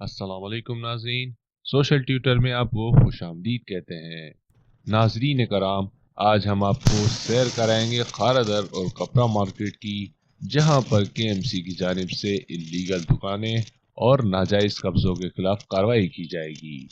अस्सलाम वालेकुम नाज़रीन, सोशल ट्यूटर में आपको खुशामदीद कहते हैं। नाज़रीन कराम, आज हम आपको सैर कराएंगे खारदर और कपड़ा मार्केट की, जहां पर केएमसी की जानिब से इल्लीगल दुकानें और नाजायज़ कब्ज़ों के खिलाफ कार्रवाई की जाएगी।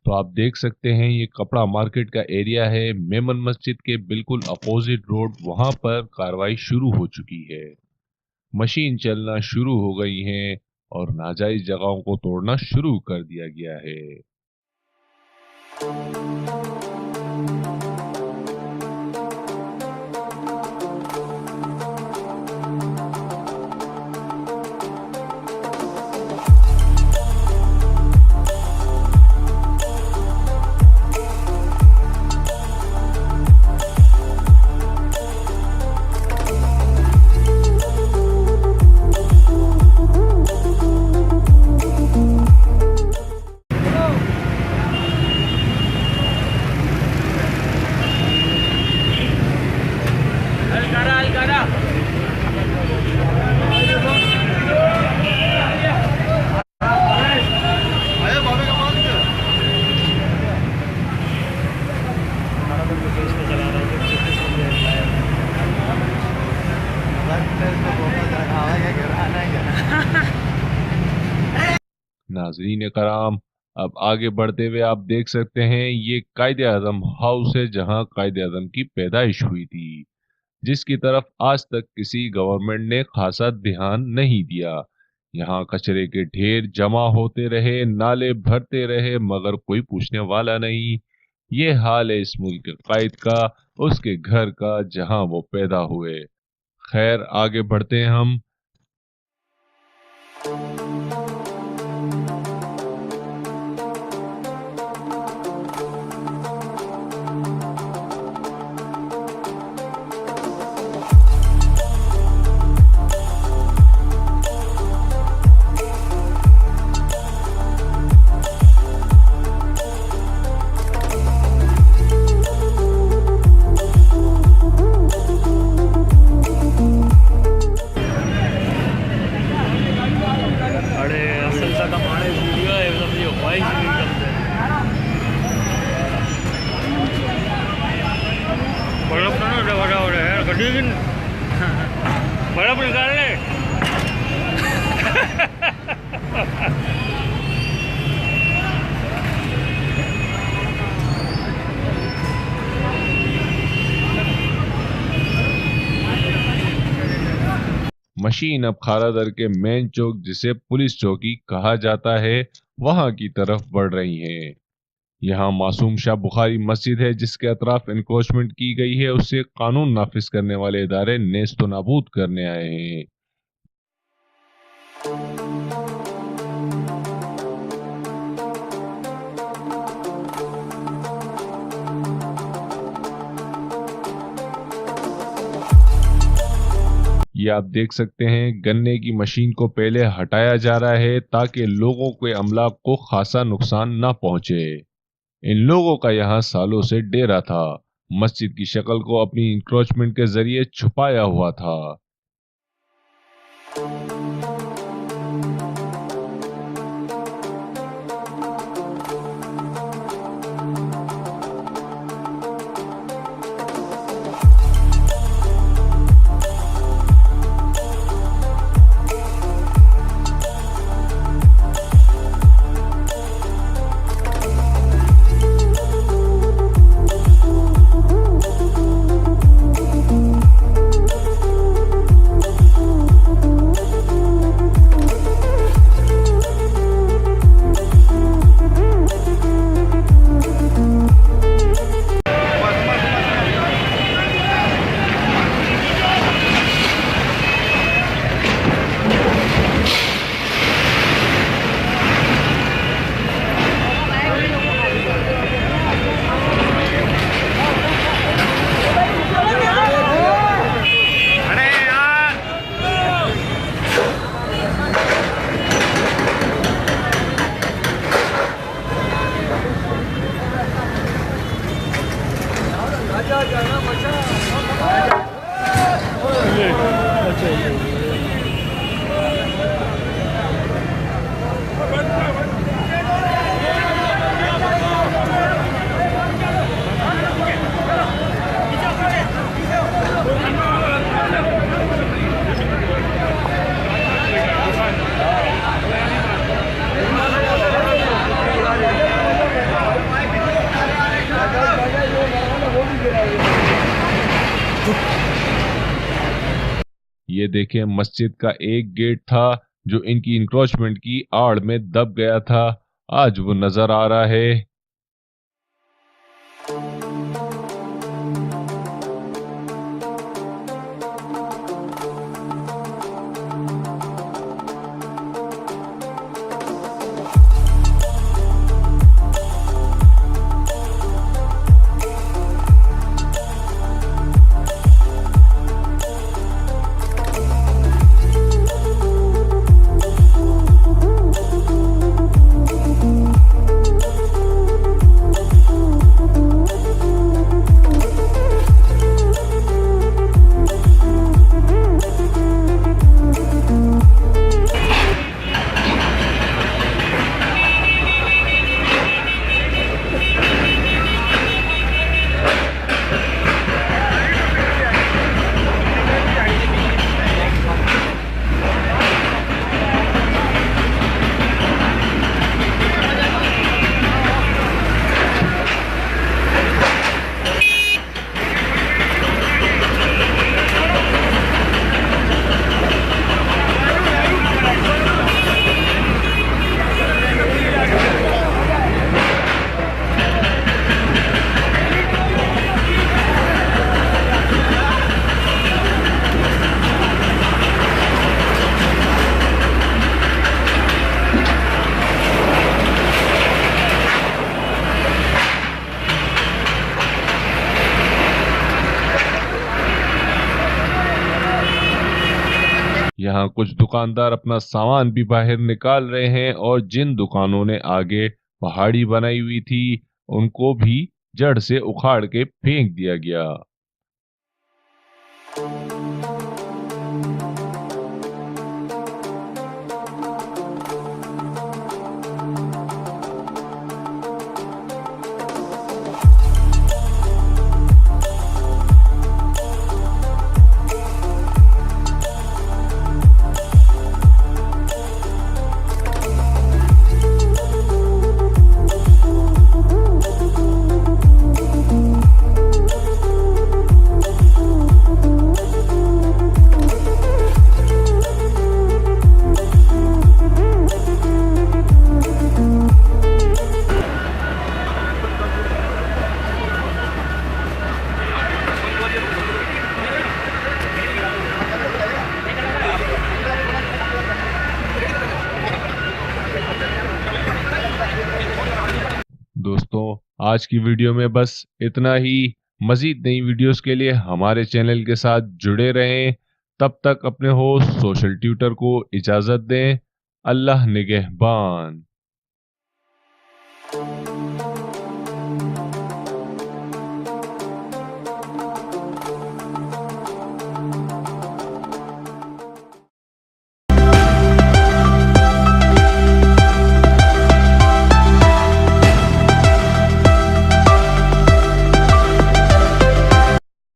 तो आप देख सकते हैं ये कपड़ा मार्केट का एरिया है। मेमन मस्जिद के बिल्कुल अपोजिट रोड, वहां पर कार्रवाई शुरू हो चुकी है। मशीन चलना शुरू हो गई है और नाजायज जगहों को तोड़ना शुरू कर दिया गया है। नाजरीन कराम, अब आगे बढ़ते हुए आप देख सकते हैं ये कायदे आजम हाउस है, जहां कायदे आजम की पैदाइश हुई थी, जिसकी तरफ आज तक किसी गवर्नमेंट ने खासा ध्यान नहीं दिया। यहाँ कचरे के ढेर जमा होते रहे, नाले भरते रहे, मगर कोई पूछने वाला नहीं। ये हाल है इस मुल्क के कायद का, उसके घर का, जहां वो पैदा हुए। खैर, आगे बढ़ते हैं हम। बर्फ निकाल ले। मशीन अब खारादर के मेन चौक, जिसे पुलिस चौकी कहा जाता है, वहां की तरफ बढ़ रही है। यहाँ मासूम शाह बुखारी मस्जिद है, जिसके अतराफ इंक्रोचमेंट की गई है। उसे कानून नाफिज करने वाले इदारे नेस्तो नाबूद करने आए हैं। ये आप देख सकते हैं, गन्ने की मशीन को पहले हटाया जा रहा है ताकि लोगों के अमलाक को खासा नुकसान ना पहुंचे। इन लोगों का यहाँ सालों से डेरा था, मस्जिद की शक्ल को अपनी इंक्रोचमेंट के जरिए छुपाया हुआ था। ये देखें, मस्जिद का एक गेट था जो इनकी इंक्रोचमेंट की आड़ में दब गया था, आज वो नजर आ रहा है। यहाँ कुछ दुकानदार अपना सामान भी बाहर निकाल रहे हैं और जिन दुकानों ने आगे पहाड़ी बनाई हुई थी उनको भी जड़ से उखाड़ के फेंक दिया गया। दोस्तों, आज की वीडियो में बस इतना ही। मजीद नई वीडियोस के लिए हमारे चैनल के साथ जुड़े रहें। तब तक अपने होस्ट सोशल ट्यूटर को इजाजत दें। अल्लाह निगहबान।